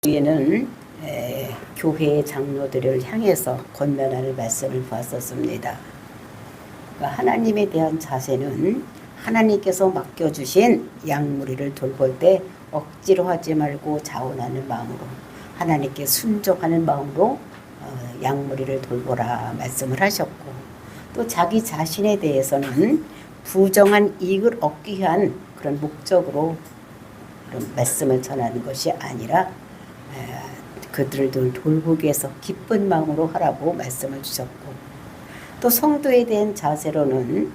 위에는 교회의 장로들을 향해서 권면하는 말씀을 보았었습니다. 하나님에 대한 자세는 하나님께서 맡겨주신 양무리를 돌볼 때 억지로 하지 말고 자원하는 마음으로, 하나님께 순종하는 마음으로 양무리를 돌보라 말씀을 하셨고, 또 자기 자신에 대해서는 부정한 이익을 얻기 위한 그런 목적으로 그런 말씀을 전하는 것이 아니라 그들을 돌보기 위해서 기쁜 마음으로 하라고 말씀을 주셨고, 또 성도에 대한 자세로는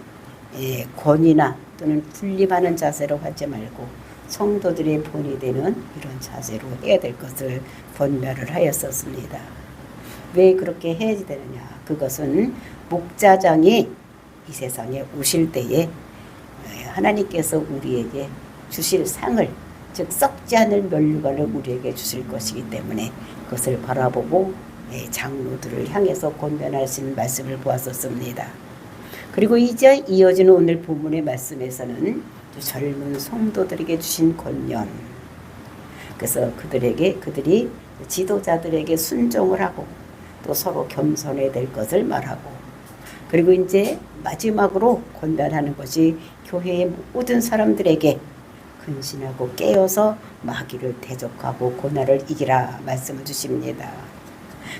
권위나 또는 군림하는 자세로 하지 말고 성도들의 본이 되는 이런 자세로 해야 될 것을 권면을 하였었습니다. 왜 그렇게 해야 되느냐? 그것은 목자장이 이 세상에 오실 때에 하나님께서 우리에게 주실 상을, 즉 썩지 않을 면류관을 우리에게 주실 것이기 때문에 그것을 바라보고 장로들을 향해서 권면하신 말씀을 보았었습니다. 그리고 이제 이어지는 오늘 본문의 말씀에서는 젊은 성도들에게 주신 권면, 그래서 그들이 지도자들에게 순종을 하고 또 서로 겸손해야 될 것을 말하고, 그리고 이제 마지막으로 권면하는 것이 교회의 모든 사람들에게 근신하고 깨어서 마귀를 대적하고 고난을 이기라 말씀을 주십니다.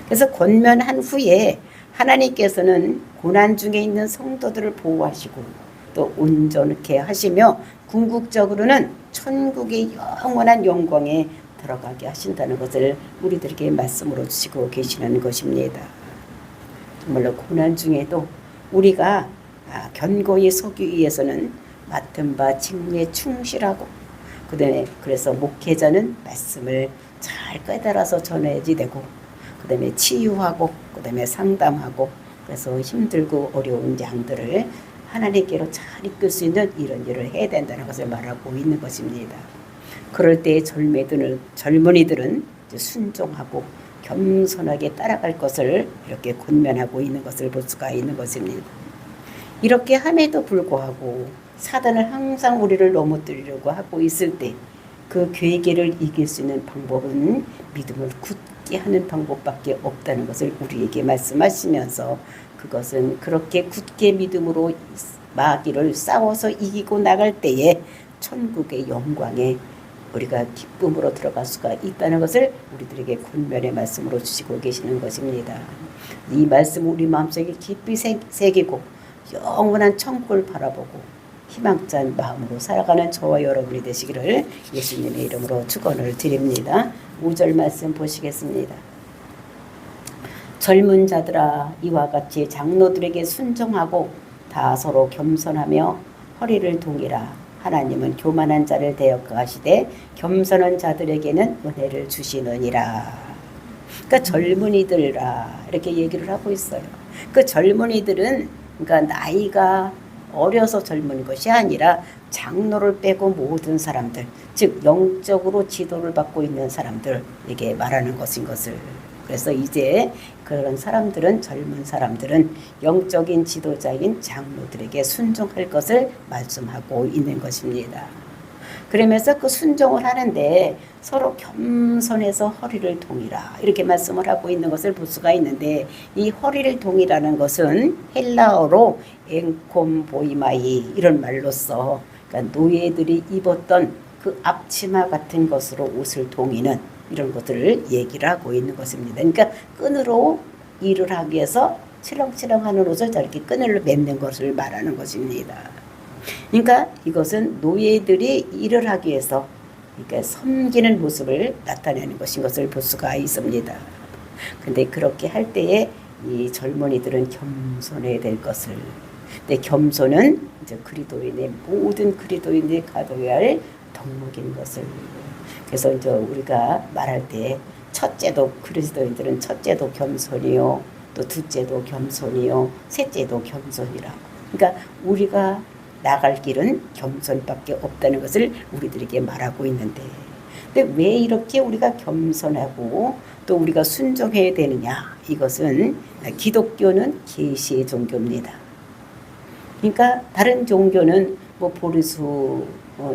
그래서 권면한 후에 하나님께서는 고난 중에 있는 성도들을 보호하시고 또 온전케 하시며 궁극적으로는 천국의 영원한 영광에 들어가게 하신다는 것을 우리들에게 말씀으로 주시고 계시는 것입니다. 정말로 고난 중에도 우리가 견고히 서기 위해서는 맡은 바 직무에 충실하고, 그래서 목회자는 말씀을 잘 깨달아서 전해야지 되고, 그 다음에 치유하고, 그 다음에 상담하고, 그래서 힘들고 어려운 양들을 하나님께로 잘 이끌 수 있는 이런 일을 해야 된다는 것을 말하고 있는 것입니다. 그럴 때 젊은이들은 순종하고 겸손하게 따라갈 것을 이렇게 권면하고 있는 것을 볼 수가 있는 것입니다. 이렇게 함에도 불구하고 사단은 항상 우리를 넘어뜨리려고 하고 있을 때 그 괴계를 이길 수 있는 방법은 믿음을 굳게 하는 방법밖에 없다는 것을 우리에게 말씀하시면서, 그것은 그렇게 굳게 믿음으로 마귀를 싸워서 이기고 나갈 때에 천국의 영광에 우리가 기쁨으로 들어갈 수가 있다는 것을 우리들에게 권면의 말씀으로 주시고 계시는 것입니다. 이 말씀을 우리 마음속에 깊이 새기고 영원한 천국을 바라보고 희망찬 마음으로 살아가는 저와 여러분이 되시기를 예수님의 이름으로 축원을 드립니다. 5절 말씀 보시겠습니다. 젊은 자들아, 이와 같이 장로들에게 순종하고 다 서로 겸손하며 허리를 동이라. 하나님은 교만한 자를 대역하시되 겸손한 자들에게는 은혜를 주시느니라. 그러니까 젊은이들아 이렇게 얘기를 하고 있어요. 그 젊은이들은 그러니까 나이가 어려서 젊은 것이 아니라 장로를 빼고 모든 사람들, 즉 영적으로 지도를 받고 있는 사람들에게 말하는 것인 것을. 그래서 이제 그런 사람들은, 젊은 사람들은 영적인 지도자인 장로들에게 순종할 것을 말씀하고 있는 것입니다. 그러면서 그 순종을 하는데 서로 겸손해서 허리를 동이라 이렇게 말씀을 하고 있는 것을 볼 수가 있는데, 이 허리를 동이라는 것은 헬라어로 엥콤보이마이 이런 말로써, 그러니까 노예들이 입었던 그 앞치마 같은 것으로 옷을 동이는 이런 것들을 얘기를 하고 있는 것입니다. 그러니까 끈으로 일을 하기 위해서 치렁치렁하는 옷을 저렇게 끈으로 맺는 것을 말하는 것입니다. 그러니까 이것은 노예들이 일을 하기 위해서 그러니까 섬기는 모습을 나타내는 것인 것을 볼 수가 있습니다. 근데 그렇게 할 때에 이 젊은이들은 겸손해야 될 것을. 근데 겸손은 이제 그리스도인의 모든 그리스도인들이 가져야 할 덕목인 것을. 그래서 이제 우리가 말할 때 첫째도, 그리스도인들은 첫째도 겸손이요, 또 둘째도 겸손이요, 셋째도 겸손이라. 그러니까 우리가 나갈 길은 겸손밖에 없다는 것을 우리들에게 말하고 있는데, 근데 왜 이렇게 우리가 겸손하고 또 우리가 순종해야 되느냐? 이것은 기독교는 계시의 종교입니다. 그러니까 다른 종교는 보리수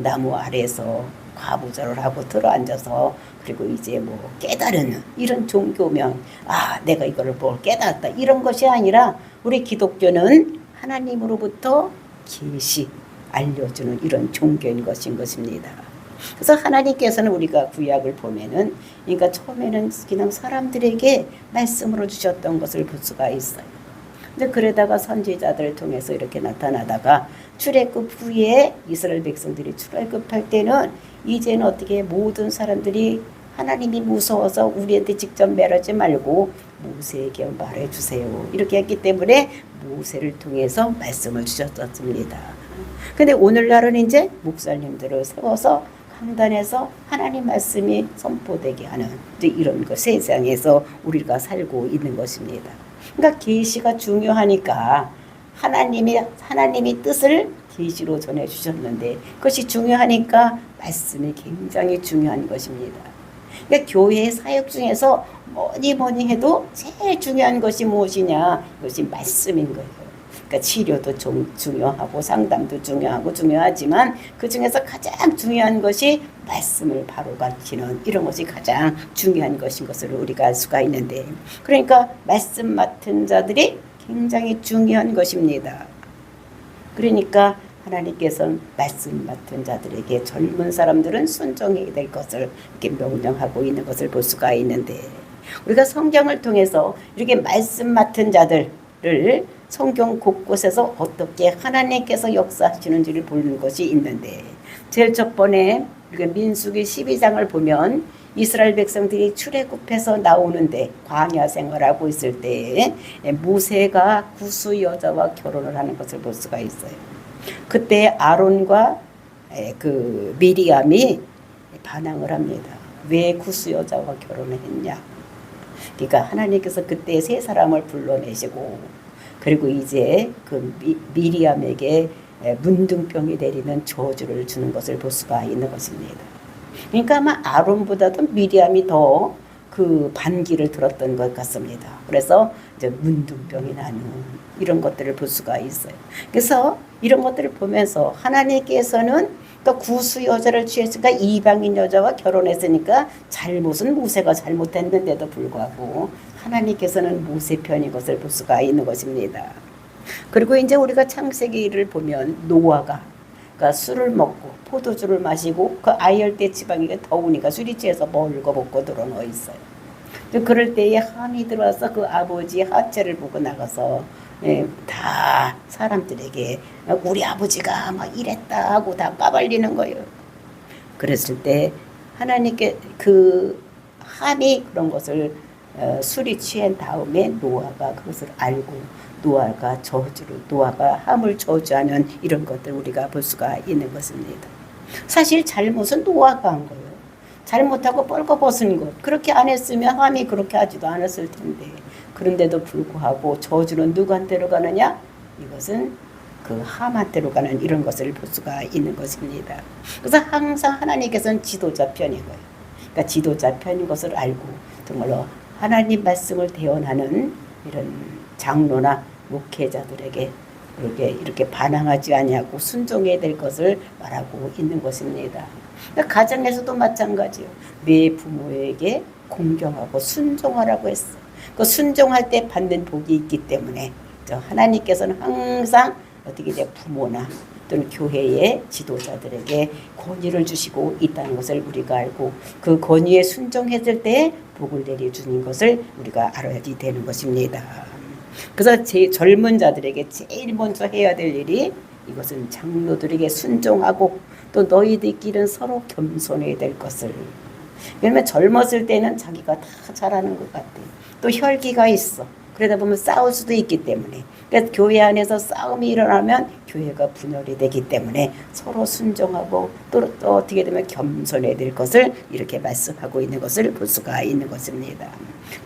나무 아래에서 과부절을 하고 들어앉아서 그리고 이제 뭐 깨달은 이런 종교면 내가 이거를 뭘 깨달았다 이런 것이 아니라 우리 기독교는 하나님으로부터 계시 알려주는 이런 종교인 것입니다. 그래서 하나님께서는 우리가 구약을 보면은 그러니까 처음에는 그냥 사람들에게 말씀으로 주셨던 것을 볼 수가 있어요. 근데 그러다가 선지자들을 통해서 이렇게 나타나다가 출애굽 후에 이스라엘 백성들이 출애굽할 때는 이제는 어떻게 모든 사람들이 하나님이 무서워서 우리한테 직접 말하지 말고 모세에게 말해주세요. 이렇게 했기 때문에 모세를 통해서 말씀을 주셨습니다. 근데 오늘날은 이제 목사님들을 세워서 강단에서 하나님 말씀이 선포되게 하는 이런 거 세상에서 우리가 살고 있는 것입니다. 그러니까 계시가 중요하니까 하나님이 뜻을 계시로 전해 주셨는데 그것이 중요하니까 말씀이 굉장히 중요한 것입니다. 그러니까 교회의 사역 중에서 뭐니 해도 제일 중요한 것이 무엇이냐? 이것이 말씀인 거예요. 그러니까 치료도 중요하고 상담도 중요하지만 그 중에서 가장 중요한 것이 말씀을 바로 가르치는 이런 것이 가장 중요한 것인 것을 우리가 알 수가 있는데 그러니까 말씀 맡은 자들이 굉장히 중요한 것입니다. 그러니까 하나님께서는 말씀 맡은 자들에게 젊은 사람들은 순종해야 될 것을 이렇게 명령하고 있는 것을 볼 수가 있는데 우리가 성경을 통해서 이렇게 말씀 맡은 자들을 성경 곳곳에서 어떻게 하나님께서 역사하시는지를 보는 것이 있는데 제일 첫 번에 민수기 12장을 보면 이스라엘 백성들이 출애굽해서 나오는데 광야 생활하고 있을 때 모세가 구스 여자와 결혼을 하는 것을 볼 수가 있어요. 그때 아론과 그 미리암이 반항을 합니다. 왜 구스 여자와 결혼을 했냐? 그러니까 하나님께서 그때 세 사람을 불러내시고 그리고 이제 그 미리암에게 문둥병이 내리는 저주를 주는 것을 볼 수가 있는 것입니다. 그러니까 아마 아론보다도 미리암이 더 그 반기를 들었던 것 같습니다. 그래서 이제 문둥병이 나는 이런 것들을 볼 수가 있어요. 그래서 이런 것들을 보면서 하나님께서는 또 구스 여자를 취했으니까 이방인 여자와 결혼했으니까 잘못은 모세가 잘못했는데도 불구하고 하나님께서는 모세 편인 것을 볼 수가 있는 것입니다. 그리고 이제 우리가 창세기를 보면 노아가 그러니까 술을 먹고 포도주를 마시고 그 아열대 지방이 더우니까 술이 취해서 벌거벗고 들어누워 있어요. 그럴 때에 함이 들어와서 그 아버지 하체를 보고 나가서 다 사람들에게 우리 아버지가 막 이랬다 하고 다 까발리는 거예요. 그랬을 때 하나님께 그 함이 그런 것을 술이 취한 다음에 노아가 그것을 알고 노아가 함을 저주하는 이런 것들 우리가 볼 수가 있는 것입니다. 사실 잘못은 노아가 한 거예요. 잘못하고 뻘거벗은 것. 그렇게 안 했으면 함이 그렇게 하지도 않았을 텐데. 그런데도 불구하고 저주는 누구한테로 가느냐? 이것은 그 함한테로 가는 이런 것을 볼 수가 있는 것입니다. 그래서 항상 하나님께서는 지도자 편인 거예요. 그러니까 지도자 편인 것을 알고 정말로 하나님 말씀을 대언하는 이런 장로나 목회자들에게 이렇게 반항하지 아니하고 순종해야 될 것을 말하고 있는 것입니다. 그러니까 가정에서도 마찬가지예요. 내 부모에게 공경하고 순종하라고 했어요. 그 순종할 때 받는 복이 있기 때문에 하나님께서는 항상 어떻게 이제 부모나 또는 교회의 지도자들에게 권위를 주시고 있다는 것을 우리가 알고 그 권위에 순종했을 때 복을 내려주는 것을 우리가 알아야 되는 것입니다. 그래서 젊은 자들에게 제일 먼저 해야 될 일이 이것은 장로들에게 순종하고 또 너희들끼리는 서로 겸손해야 될 것을. 왜냐면 젊었을 때는 자기가 다 잘하는 것 같아. 또 혈기가 있어. 그러다 보면 싸울 수도 있기 때문에. 그래서 교회 안에서 싸움이 일어나면 교회가 분열이 되기 때문에 서로 순종하고 또 어떻게 되면 겸손해야 될 것을 이렇게 말씀하고 있는 것을 볼 수가 있는 것입니다.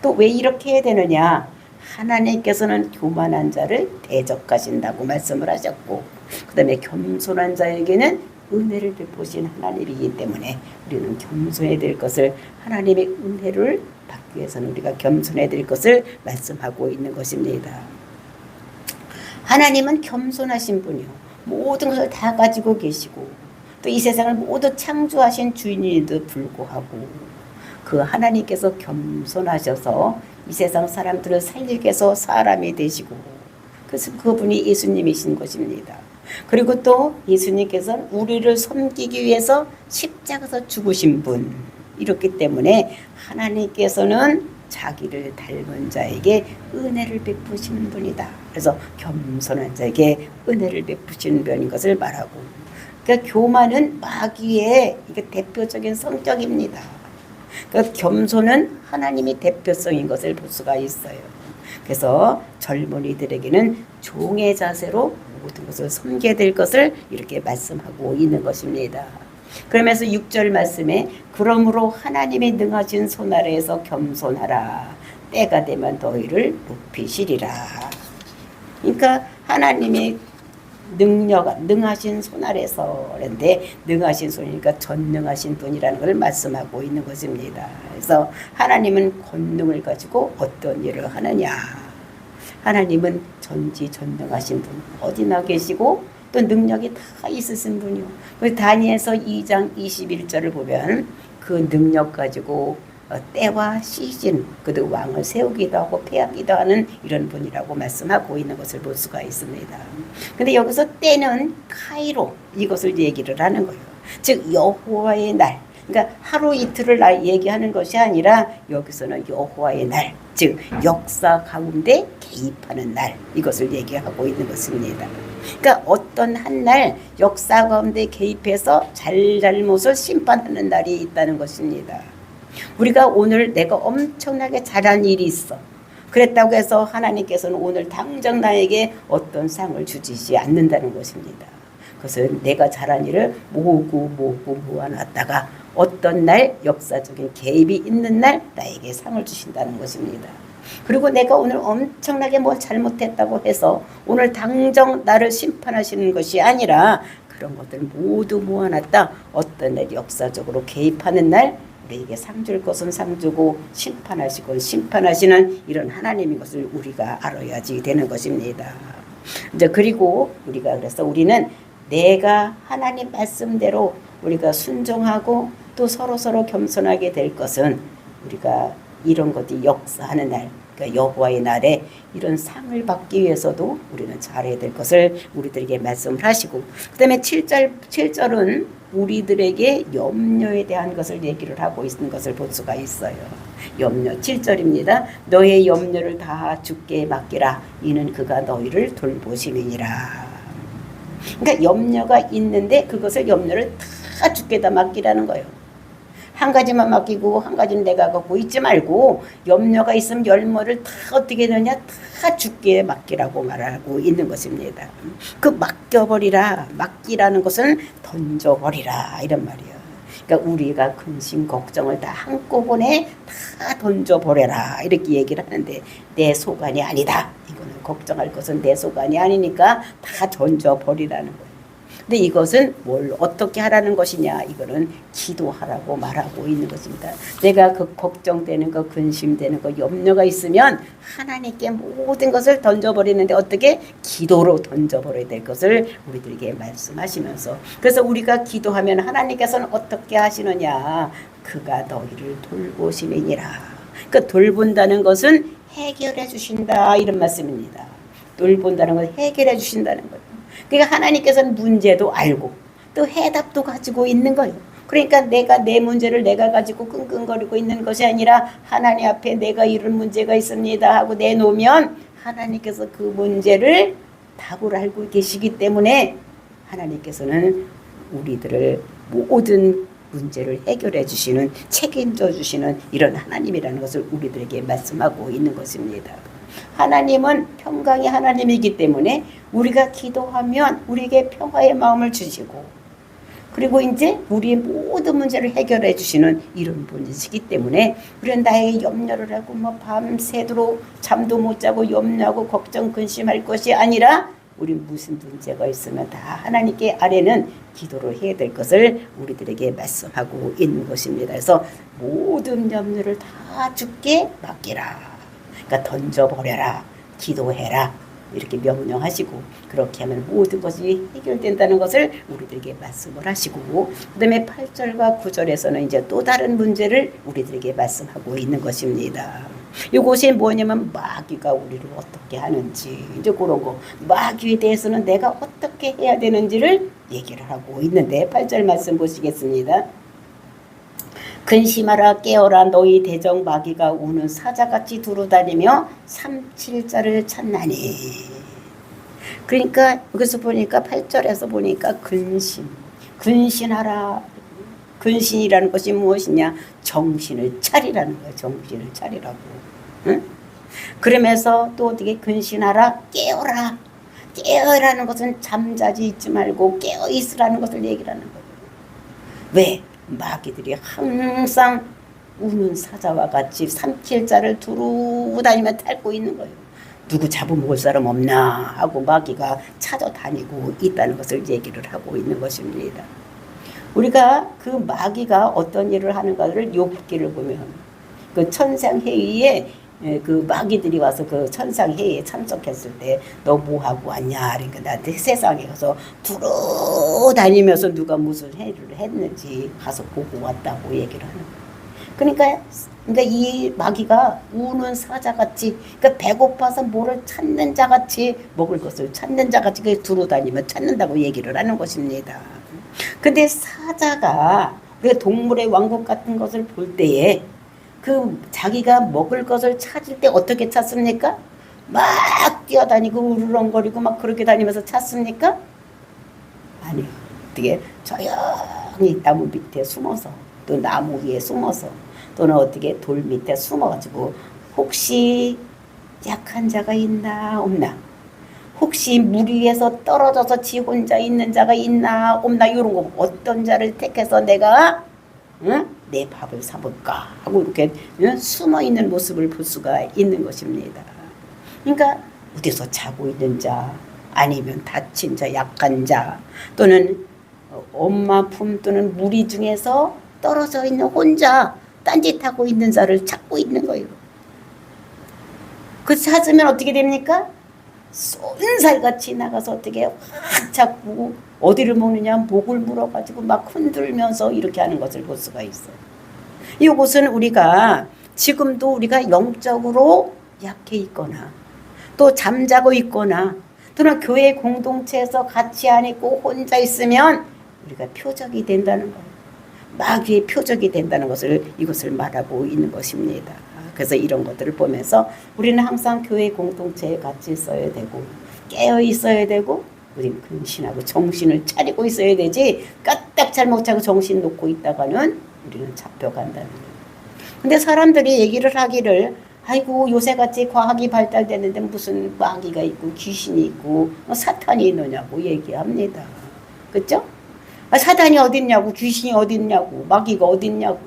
또 왜 이렇게 해야 되느냐? 하나님께서는 교만한 자를 대적하신다고 말씀을 하셨고 그 다음에 겸손한 자에게는 은혜를 베푸신 하나님이기 때문에 우리는 겸손해야 될 것을 하나님의 은혜를 받기 위해서는 우리가 겸손해야 될 것을 말씀하고 있는 것입니다. 하나님은 겸손하신 분이요. 모든 것을 다 가지고 계시고 또 이 세상을 모두 창조하신 주인인데도 불구하고 그 하나님께서 겸손하셔서 이 세상 사람들을 살리기 위해서 사람이 되시고, 그래서 그분이 예수님이신 것입니다. 그리고 또 예수님께서는 우리를 섬기기 위해서 십자가에서 죽으신 분, 이렇기 때문에 하나님께서는 자기를 닮은 자에게 은혜를 베푸시는 분이다. 그래서 겸손한 자에게 은혜를 베푸시는 분인 것을 말하고, 그러니까 교만은 마귀의 이게 대표적인 성격입니다. 그러니까 겸손은 하나님의 대표성인 것을 볼 수가 있어요. 그래서 젊은이들에게는 종의 자세로 모든 것을 섬겨야 될 것을 이렇게 말씀하고 있는 것입니다. 그러면서 6절 말씀에 그러므로 하나님의 능하신 손 아래에서 겸손하라. 때가 되면 너희를 높이시리라. 그러니까 하나님의 능하신 손 아래서, 그런데 능하신 손이니까 전능하신 분이라는 걸 말씀하고 있는 것입니다. 그래서 하나님은 권능을 가지고 어떤 일을 하느냐. 하나님은 전지전능하신 분, 어디나 계시고 또 능력이 다 있으신 분이요. 다니엘서 2장 21절을 보면 그 능력 가지고 때와 시즌, 그도 왕을 세우기도 하고 폐하기도 하는 이런 분이라고 말씀하고 있는 것을 볼 수가 있습니다. 근데 여기서 때는 카이로, 이것을 얘기를 하는 거예요. 즉 여호와의 날, 그러니까 하루 이틀을 얘기하는 것이 아니라 여기서는 여호와의 날, 즉 역사 가운데 개입하는 날, 이것을 얘기하고 있는 것입니다. 그러니까 어떤 한 날 역사 가운데 개입해서 잘잘못을 심판하는 날이 있다는 것입니다. 우리가 오늘 내가 엄청나게 잘한 일이 있어. 그랬다고 해서 하나님께서는 오늘 당장 나에게 어떤 상을 주시지 않는다는 것입니다. 그것은 내가 잘한 일을 모으고 모아놨다가 어떤 날 역사적인 개입이 있는 날 나에게 상을 주신다는 것입니다. 그리고 내가 오늘 엄청나게 뭘 잘못했다고 해서 오늘 당장 나를 심판하시는 것이 아니라 그런 것들을 모두 모아놨다 어떤 날 역사적으로 개입하는 날 우리에게 상 줄 것은 상 주고 심판하시고 심판하시는 이런 하나님인 것을 우리가 알아야지 되는 것입니다. 이제 그리고 우리가 그래서 우리는 내가 하나님 말씀대로 우리가 순종하고 또 서로 겸손하게 될 것은 우리가 이런 것이 역사하는 날, 그러니까 여호와의 날에 이런 상을 받기 위해서도 우리는 잘해야 될 것을 우리들에게 말씀을 하시고, 그 다음에 7절은 우리들에게 염려에 대한 것을 얘기를 하고 있는 것을 볼 수가 있어요. 염려 7절입니다. 너의 염려를 다 주께 맡기라. 이는 그가 너희를 돌보심이니라. 그러니까 염려가 있는데 그것을 염려를 다 주께다 맡기라는 거예요. 한 가지만 맡기고 한 가지는 내가 갖고 있지 말고 염려가 있으면 열머를 다 어떻게 되느냐 다 주께 맡기라고 말하고 있는 것입니다. 그 맡겨버리라, 맡기라는 것은 던져버리라 이런 말이에요. 그러니까 우리가 근심 걱정을 다 한꺼번에 다 던져버려라 이렇게 얘기를 하는데 내 소관이 아니다. 이거는 걱정할 것은 내 소관이 아니니까 다 던져버리라는 거예요. 근데 이것은 뭘 어떻게 하라는 것이냐, 이거는 기도하라고 말하고 있는 것입니다. 내가 그 걱정되는 거, 근심되는 거, 염려가 있으면 하나님께 모든 것을 던져버리는데 어떻게? 기도로 던져버려야 될 것을 우리들에게 말씀하시면서, 그래서 우리가 기도하면 하나님께서는 어떻게 하시느냐, 그가 너희를 돌보심이니라. 그러니까 돌본다는 것은 해결해 주신다 이런 말씀입니다. 돌본다는 건 해결해 주신다는 거예요. 그러니까 하나님께서는 문제도 알고 또 해답도 가지고 있는 거예요. 그러니까 내가 내 문제를 내가 가지고 끙끙거리고 있는 것이 아니라 하나님 앞에 내가 이런 문제가 있습니다 하고 내놓으면 하나님께서 그 문제를 답을 알고 계시기 때문에 하나님께서는 우리들을 모든 문제를 해결해 주시는, 책임져 주시는 이런 하나님이라는 것을 우리들에게 말씀하고 있는 것입니다. 하나님은 평강의 하나님이기 때문에 우리가 기도하면 우리에게 평화의 마음을 주시고, 그리고 이제 우리의 모든 문제를 해결해 주시는 이런 분이시기 때문에 우리는 나의 염려를 하고 밤새도록 잠도 못 자고 염려하고 걱정 근심할 것이 아니라 우리 무슨 문제가 있으면 다 하나님께 아래는 기도를 해야 될 것을 우리들에게 말씀하고 있는 것입니다. 그래서 모든 염려를 다 주께 맡기라. 그러니까 던져버려라, 기도해라. 이렇게 명령하시고 그렇게 하면 모든 것이 해결된다는 것을 우리들에게 말씀을 하시고 그다음에 8절과 9절에서는 이제 또 다른 문제를 우리들에게 말씀하고 있는 것입니다. 이것이 뭐냐면 마귀가 우리를 어떻게 하는지 이제 그런 거 마귀에 대해서는 내가 어떻게 해야 되는지를 얘기를 하고 있는데 8절 말씀 보시겠습니다. 근심하라 깨어라 너희 대적 마귀가 우는 사자같이 두루다니며 삼칠자를 찾나니. 그러니까 여기서 보니까 8절에서 보니까 근신하라. 근신이라는 것이 무엇이냐? 정신을 차리라는 거예요. 정신을 차리라고. 응? 그러면서 또 어떻게 근신하라 깨어라. 깨어라는 것은 잠자지 있지 말고 깨어 있으라는 것을 얘기를 하는 거예요. 왜? 마귀들이 항상 우는 사자와 같이 삼킬자를 두루 다니며 탈고 있는 거예요. 누구 잡아먹을 사람 없나 하고 마귀가 찾아다니고 있다는 것을 얘기를 하고 있는 것입니다. 우리가 그 마귀가 어떤 일을 하는가를 욥기를 보면 그 천상회의에 그 마귀들이 와서 그 천상회의에 참석했을 때 너 뭐하고 왔냐 그러니까 나한테 세상에 가서 두루 다니면서 누가 무슨 해를 했는지 가서 보고 왔다고 얘기를 하는 거예요. 그러니까 이 마귀가 우는 사자같이 그러니까 배고파서 뭐를 찾는 자같이 먹을 것을 찾는 자같이 두루 다니며 찾는다고 얘기를 하는 것입니다. 근데 사자가 우리가 동물의 왕국 같은 것을 볼 때에 그 자기가 먹을 것을 찾을 때 어떻게 찾습니까? 막 뛰어다니고 우르렁거리고 막 그렇게 다니면서 찾습니까? 아니요. 어떻게 조용히 나무 밑에 숨어서 또 나무 위에 숨어서 또는 어떻게 돌 밑에 숨어가지고 혹시 약한 자가 있나 없나 혹시 물 위에서 떨어져서 지 혼자 있는 자가 있나 없나 이런 거 어떤 자를 택해서 내가 내 밥을 사볼까 하고 이렇게 숨어 있는 모습을 볼 수가 있는 것입니다. 그러니까 어디서 자고 있는 자 아니면 다친 자 약한 자 또는 엄마 품 또는 무리 중에서 떨어져 있는 혼자 딴짓하고 있는 자를 찾고 있는 거예요. 그 찾으면 어떻게 됩니까? 쏜살같이 나가서 어떻게 확 잡고 어디를 먹느냐 목을 물어가지고 막 흔들면서 이렇게 하는 것을 볼 수가 있어요. 이것은 우리가 지금도 우리가 영적으로 약해 있거나 또 잠자고 있거나 또는 교회 공동체에서 같이 안 있고 혼자 있으면 우리가 표적이 된다는 거예요. 마귀의 표적이 된다는 것을 이것을 말하고 있는 것입니다. 그래서 이런 것들을 보면서 우리는 항상 교회 공동체에 같이 있어야 되고 깨어 있어야 되고 우리는 근신하고 정신을 차리고 있어야 되지 까딱 잘못 차고 정신 놓고 있다가는 우리는 잡혀간다는 거예요. 근데 사람들이 얘기를 하기를 아이고 요새같이 과학이 발달되는데 무슨 마귀가 있고 귀신이 있고 사탄이 있느냐고 얘기합니다. 그렇죠? 사탄이 어딨냐고 귀신이 어딨냐고 마귀가 어딨냐고.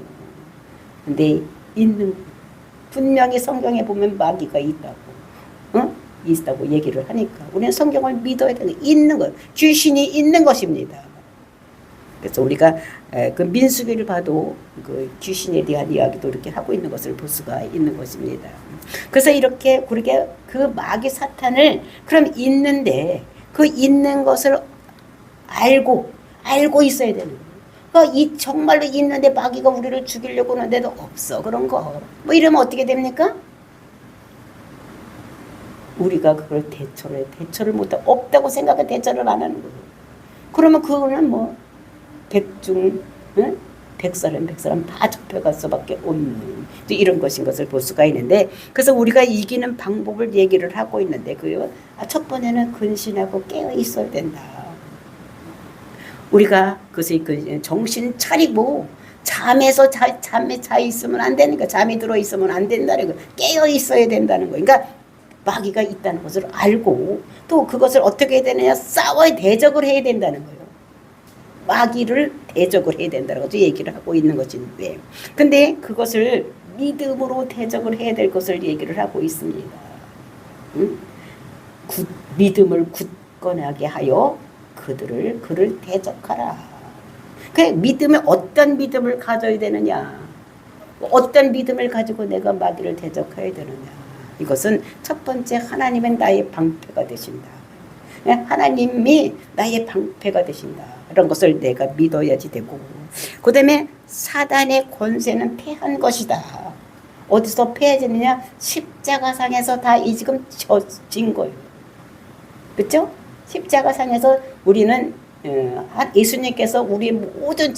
근데 있는 분명히 성경에 보면 마귀가 있다고 있다고 얘기를 하니까 우리는 성경을 믿어야 되는 있는 것 귀신이 있는 것입니다. 그래서 우리가 그 민수기를 봐도 그 귀신에 대한 이야기도 이렇게 하고 있는 것을 볼 수가 있는 것입니다. 그래서 이렇게 그렇게 그 마귀 사탄을 그럼 있는데 그 있는 것을 알고 있어야 되는 거예요. 그러니까 이 정말로 있는데 마귀가 우리를 죽이려고 하는데도 없어 그런 거. 뭐 이러면 어떻게 됩니까? 우리가 그걸 대처를 못하고 없다고 생각해 대처를 안 하는 거예요. 그러면 그거는 뭐 백중 백사람 다 접혀갈 수밖에 없는 이런 것인 것을 볼 수가 있는데 그래서 우리가 이기는 방법을 얘기를 하고 있는데 첫 번째는 근신하고 깨어 있어야 된다. 우리가 그것을 정신 차리고 잠에 자 있으면 안 되는 거 잠이 들어 있으면 안 된다는 거 깨어 있어야 된다는 거. 그러니까 마귀가 있다는 것을 알고 또 그것을 어떻게 해야 되느냐 싸워야 대적을 해야 된다는 거예요. 마귀를 대적을 해야 된다는 것도 얘기를 하고 있는 것인데 근데 그것을 믿음으로 대적을 해야 될 것을 얘기를 하고 있습니다. 믿음을 굳건하게 하여 그를 대적하라. 그 믿음에 어떤 믿음을 가져야 되느냐 어떤 믿음을 가지고 내가 마귀를 대적해야 되느냐 이것은 첫 번째 하나님은 나의 방패가 되신다. 하나님이 나의 방패가 되신다. 이런 것을 내가 믿어야지 되고, 그 다음에 사단의 권세는 패한 것이다. 어디서 패해졌느냐? 십자가상에서 다 이 지금 진 거예요. 그렇죠? 십자가상에서 우리는 예수님께서 우리의 모든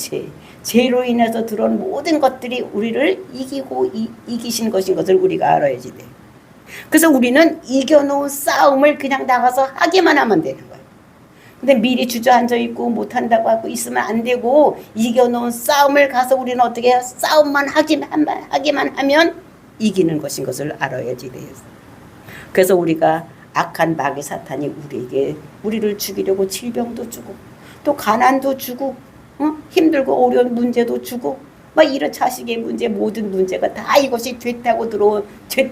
죄로 인해서 들어온 모든 것들이 우리를 이기고 이기신 것인 것을 우리가 알아야지 돼. 그래서 우리는 이겨놓은 싸움을 그냥 나가서 하기만 하면 되는 거예요. 근데 미리 주저앉아 있고 못한다고 하고 있으면 안 되고, 이겨놓은 싸움을 가서 우리는 어떻게 해요? 싸움만 하기만 하면 이기는 것인 것을 알아야지 돼요. 그래서 우리가 악한 마귀 사탄이 우리를 죽이려고 질병도 주고, 또 가난도 주고, 힘들고 어려운 문제도 주고, 막 이런 자식의 문제, 모든 문제가 다 이것이 죄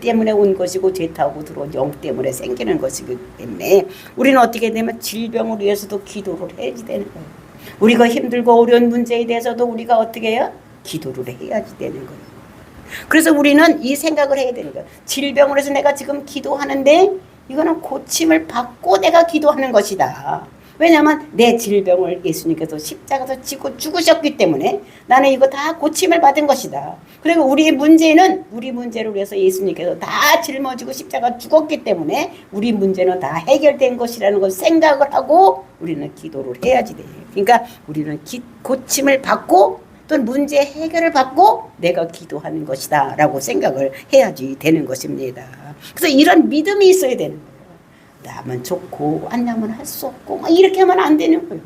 때문에 온 것이고, 죄 타고 들어온 영 때문에 생기는 것이기 때문에 우리는 어떻게 되면 질병을 위해서도 기도를 해야지 되는 거예요. 우리가 힘들고 어려운 문제에 대해서도 우리가 어떻게 해요? 기도를 해야지 되는 거예요. 그래서 우리는 이 생각을 해야 되는 거예요. 질병을 해서 내가 지금 기도하는데 이거는 고침을 받고 내가 기도하는 것이다. 왜냐하면 내 질병을 예수님께서 십자가에서 지고 죽으셨기 때문에 나는 이거 다 고침을 받은 것이다. 그리고 우리 문제를 위해서 예수님께서 다 짊어지고 십자가 죽었기 때문에 우리 문제는 다 해결된 것이라는 걸 생각을 하고 우리는 기도를 해야지 돼요. 그러니까 우리는 고침을 받고 또 문제 해결을 받고 내가 기도하는 것이다 라고 생각을 해야지 되는 것입니다. 그래서 이런 믿음이 있어야 되는 거예요. 나면 좋고 안 나면 할 수 없고 막 이렇게 하면 안 되는 거예요.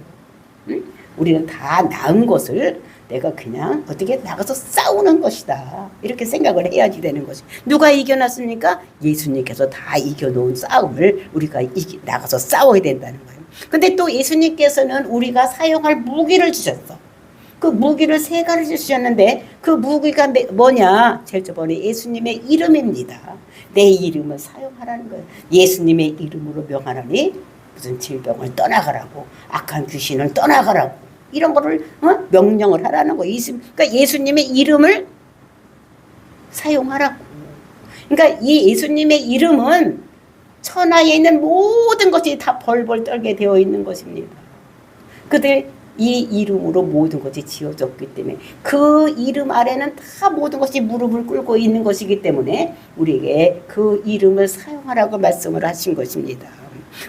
응? 우리는 다 나은 것을 내가 그냥 어떻게 나가서 싸우는 것이다 이렇게 생각을 해야지 되는 것이. 누가 이겨놨습니까? 예수님께서 다 이겨놓은 싸움을 우리가 나가서 싸워야 된다는 거예요. 근데 또 예수님께서는 우리가 사용할 무기를 주셨어. 그 무기를 3가지 주셨는데 그 무기가 뭐냐? 제일 저번에 예수님의 이름입니다. 내 이름을 사용하라는 거예요. 예수님의 이름으로 명하노니 무슨 질병을 떠나가라고, 악한 귀신을 떠나가라고, 이런 거를 명령을 하라는 거예요. 그러니까 예수님의 이름을 사용하라고. 그러니까 이 예수님의 이름은 천하에 있는 모든 것이 다 벌벌 떨게 되어 있는 것입니다. 그들 이 이름으로 모든 것이 지어졌기 때문에 그 이름 아래는 다 모든 것이 무릎을 꿇고 있는 것이기 때문에 우리에게 그 이름을 사용하라고 말씀을 하신 것입니다.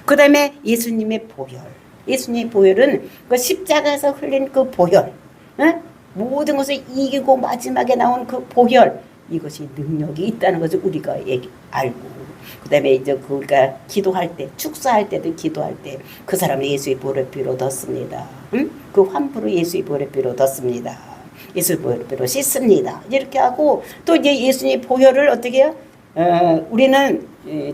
그 다음에 예수님의 보혈. 예수님의 보혈은 그 십자가에서 흘린 그 보혈, 모든 것을 이기고 마지막에 나온 그 보혈, 이것이 능력이 있다는 것을 우리가 알고, 그 다음에 이제 우리가 기도할 때, 축사할 때도 기도할 때 그 사람은 예수의 보혈의 피로 얻었습니다. 그 환부로 예수의 보혈의 피로 얻었습니다. 예수의 보혈의 피로 씻습니다. 이렇게 하고 또 이제 예수님의 보혈을 어떻게 해요? 우리는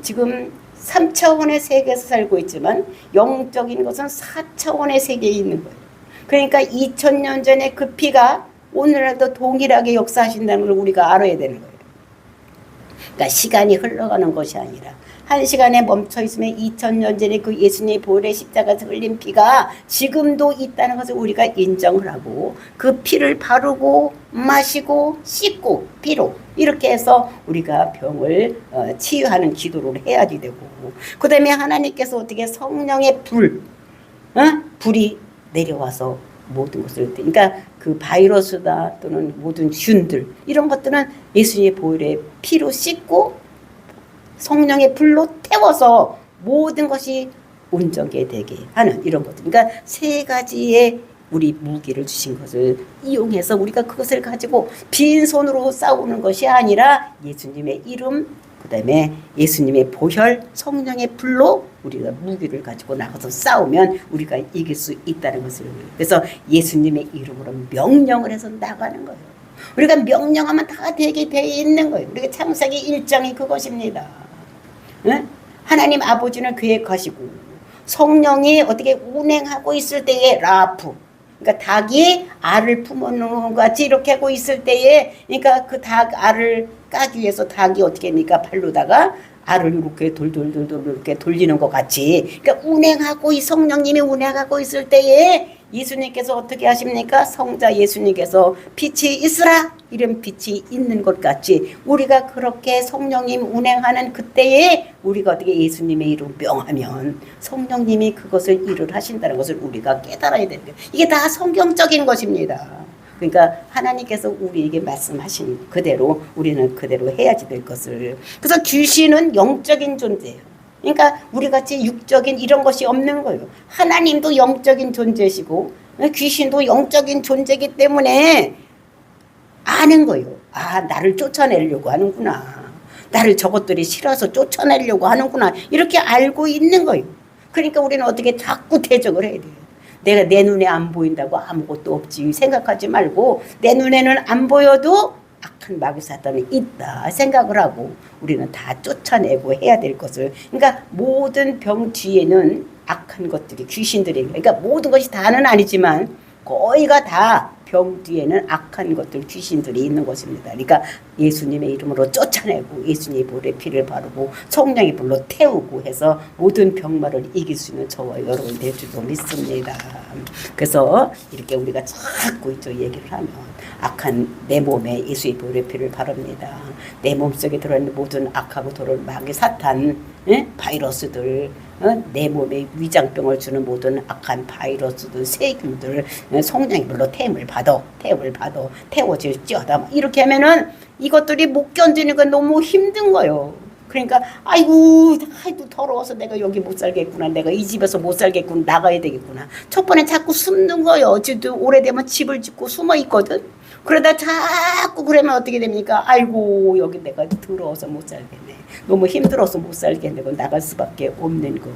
지금 3차원의 세계에서 살고 있지만 영적인 것은 4차원의 세계에 있는 거예요. 그러니까 2000년 전에 그 피가 오늘날도 동일하게 역사하신다는 걸 우리가 알아야 되는 거예요. 그러니까 시간이 흘러가는 것이 아니라 한 시간에 멈춰 있으면 2000년 전에 그 예수님의 보혈의 십자가에서 흘린 피가 지금도 있다는 것을 우리가 인정을 하고 그 피를 바르고 마시고 씻고 피로 이렇게 해서 우리가 병을 치유하는 기도를 해야지 되고, 그 다음에 하나님께서 어떻게 성령의 불이 내려와서 모든 것을, 그러니까 그 바이러스다 또는 모든 균들 이런 것들은 예수님의 보혈의 피로 씻고 성령의 불로 태워서 모든 것이 온전하게 되게 하는 이런 것들. 그러니까 3가지의 우리 무기를 주신 것을 이용해서 우리가 그것을 가지고 빈손으로 싸우는 것이 아니라 예수님의 이름, 그 다음에 예수님의 보혈, 성령의 불로 우리가 무기를 가지고 나가서 싸우면 우리가 이길 수 있다는 것을. 그래서 예수님의 이름으로 명령을 해서 나가는 거예요. 우리가 명령하면 다 되게 되어 있는 거예요. 우리가 창세기 1장이 그것입니다. 하나님 아버지는 계획하시고 성령이 어떻게 운행하고 있을 때에 라프, 그러니까 닭이 알을 품어놓은 것 같이 이렇게 하고 있을 때에, 그러니까 그 닭 알을 까기 위해서 닭이 어떻게 합니까? 발로다가 알을 이렇게 돌돌돌돌 이렇게 돌리는 것 같이, 그러니까 운행하고 이 성령님이 운행하고 있을 때에 예수님께서 어떻게 하십니까? 성자 예수님께서 빛이 있으라 이런 빛이 있는 것 같이 우리가 그렇게 성령님 운행하는 그때에 우리가 어떻게 예수님의 이름 명하면 성령님이 그것을 일을 하신다는 것을 우리가 깨달아야 되는 거예요. 이게 다 성경적인 것입니다. 그러니까 하나님께서 우리에게 말씀하신 그대로 우리는 그대로 해야지 될 것을. 그래서 귀신은 영적인 존재예요. 그러니까 우리같이 육적인 이런 것이 없는 거예요. 하나님도 영적인 존재시고 귀신도 영적인 존재이기 때문에 아는 거예요. 아, 나를 쫓아내려고 하는구나. 나를 저것들이 싫어서 쫓아내려고 하는구나. 이렇게 알고 있는 거예요. 그러니까 우리는 어떻게 자꾸 대적을 해야 돼요. 내가 내 눈에 안 보인다고 아무것도 없지 생각하지 말고 내 눈에는 안 보여도 악한 마귀 사탄이 있다 생각을 하고 우리는 다 쫓아내고 해야 될 것을. 그러니까 모든 병 뒤에는 악한 것들이 귀신들이, 그러니까 모든 것이 다는 아니지만 거의가 다 병 뒤에는 악한 것들 귀신들이 있는 것입니다. 그러니까 예수님의 이름으로 쫓아내고 예수님의 볼에 피를 바르고 성령의 불로 태우고 해서 모든 병마를 이길 수 있는 저와 여러분 될 줄도 믿습니다. 그래서 이렇게 우리가 자꾸 저 얘기를 하면 악한 내 몸에 예수의 볼에 피를 바릅니다. 내 몸속에 들어있는 모든 악하고 더러운 마귀 사탄, 바이러스들, 내 몸에 위장병을 주는 모든 악한 바이러스들, 세균들 성령의 불로 태움을 받아 태워질지어다. 이렇게 하면은 이것들이 못 견디는 건 너무 힘든 거예요. 그러니까 아이고 더러워서 내가 여기 못 살겠구나, 내가 이 집에서 못 살겠구나, 나가야 되겠구나. 첫 번에 자꾸 숨는 거예요. 지도 오래되면 집을 짓고 숨어 있거든. 그러다 자꾸 그러면 어떻게 됩니까? 아이고 여기 내가 더러워서 못 살겠네, 너무 힘들어서 못 살겠네, 나갈 수밖에 없는 거.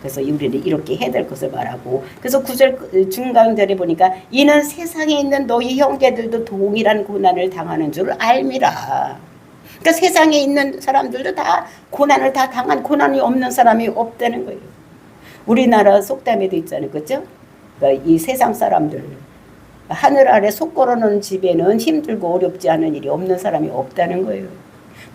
그래서 우리는 이렇게 해야 될 것을 말하고, 그래서 9절 중간절에 보니까 이는 세상에 있는 너희 형제들도 동일한 고난을 당하는 줄 알미라. 그러니까 세상에 있는 사람들도 다 고난을 다 당한, 고난이 없는 사람이 없다는 거예요. 우리나라 속담에도 있잖아요, 그렇죠? 그러니까 이 세상 사람들, 하늘 아래 속 걸어놓은 집에는 힘들고 어렵지 않은 일이 없는 사람이 없다는 거예요.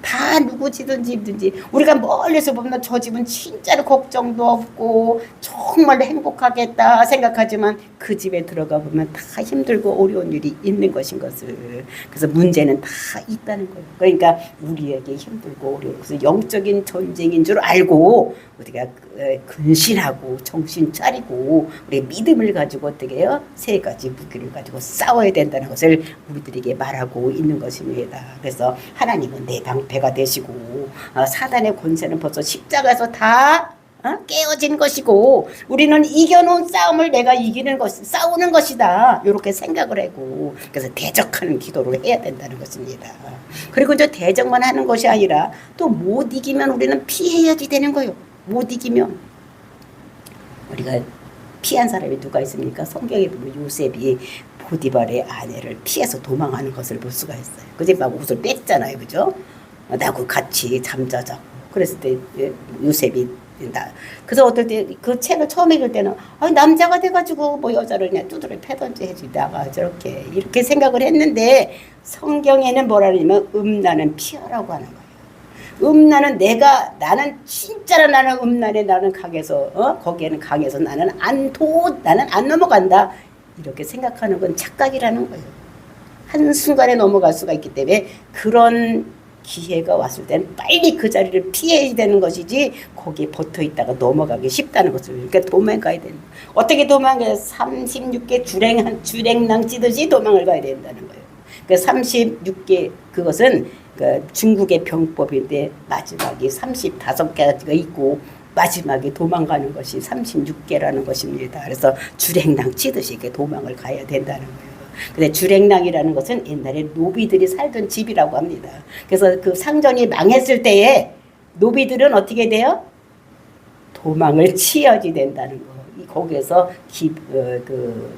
다 누구지든지 힘든지 우리가 멀리서 보면 저 집은 진짜로 걱정도 없고 정말 행복하겠다 생각하지만 그 집에 들어가 보면 다 힘들고 어려운 일이 있는 것인 것을. 그래서 문제는 다 있다는 거예요. 그러니까 우리에게 힘들고 어려운 것은 영적인 전쟁인 줄 알고 우리가 근신하고 정신 차리고 우리 믿음을 가지고 어떻게 해요? 세 가지 무기를 가지고 싸워야 된다는 것을 우리들에게 말하고 있는 것입니다. 그래서 하나님은 내 방패가 되시고 사단의 권세는 벌써 십자가에서 다 깨어진 것이고 우리는 이겨놓은 싸움을 내가 이기는 것, 싸우는 것이다, 이렇게 생각을 하고 그래서 대적하는 기도를 해야 된다는 것입니다. 그리고 이제 대적만 하는 것이 아니라 또 못 이기면 우리는 피해야지 되는 거예요. 못 이기면 우리가 피한 사람이 누가 있습니까? 성경에 보면 요셉이 보디발의 아내를 피해서 도망하는 것을 볼 수가 있어요. 그제 막 옷을 뺐잖아요, 그죠? 나하고 같이 잠자자고. 그랬을 때 요셉이 그래서 어떨 때 그 책을 처음 읽을 때는 남자가 돼가지고 뭐 여자를 그냥 두드려 패던지 해지 나가 저렇게 이렇게 생각을 했는데 성경에는 뭐라 그러냐면 음란은 피하라고 하는 거예요. 나는 진짜로 나는 음란에 나는 강해서 거기에는 강해서 나는 안 넘어간다, 이렇게 생각하는 건 착각이라는 거예요. 한순간에 넘어갈 수가 있기 때문에 그런 기회가 왔을 때는 빨리 그 자리를 피해야 되는 것이지 거기에 붙어 있다가 넘어가기 쉽다는 것을. 그러니까 도망가야 되는, 어떻게 도망가요? 36개 주랭랑 찌듯이 도망을 가야 된다는 거예요. 그 36개 그것은 그 중국의 병법인데 마지막이 35개가 있고 마지막에 도망가는 것이 36개라는 것입니다. 그래서 주랭랑 치듯이 이렇게 도망을 가야 된다는 거예요. 근데 주랭랑이라는 것은 옛날에 노비들이 살던 집이라고 합니다. 그래서 그 상전이 망했을 때에 노비들은 어떻게 돼요? 도망을 치어지 된다는 거. 거기에서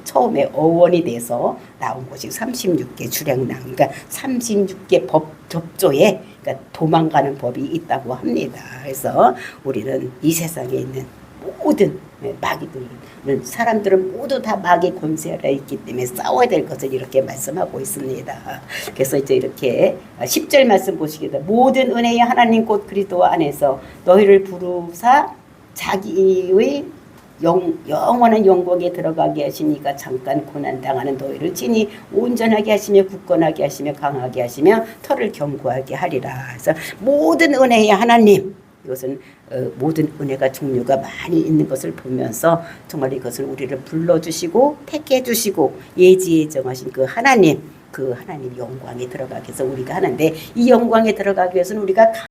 처음에 어원이 돼서 나온 것이 36개 주랭랑, 그러니까 36개 법조에 그러니까 도망가는 법이 있다고 합니다. 그래서 우리는 이 세상에 있는 모든 마귀들은, 사람들은 모두 다 마귀 권세가 있기 때문에 싸워야 될 것을 이렇게 말씀하고 있습니다. 그래서 이제 이렇게 10절 말씀 보시겠다. 모든 은혜의 하나님 곧 그리스도 안에서 너희를 부르사 자기의 영원한 영광에 들어가게 하시니까 잠깐 고난당하는 너희를 친히 온전하게 하시며 굳건하게 하시며 강하게 하시며 털을 견고하게 하리라. 그래서 모든 은혜의 하나님, 이것은 모든 은혜가 종류가 많이 있는 것을 보면서 정말 이것을 우리를 불러주시고 택해 주시고 예지에 정하신 그 하나님 영광에 들어가기 위해서 우리가 하는데, 이 영광에 들어가기 위해서는 우리가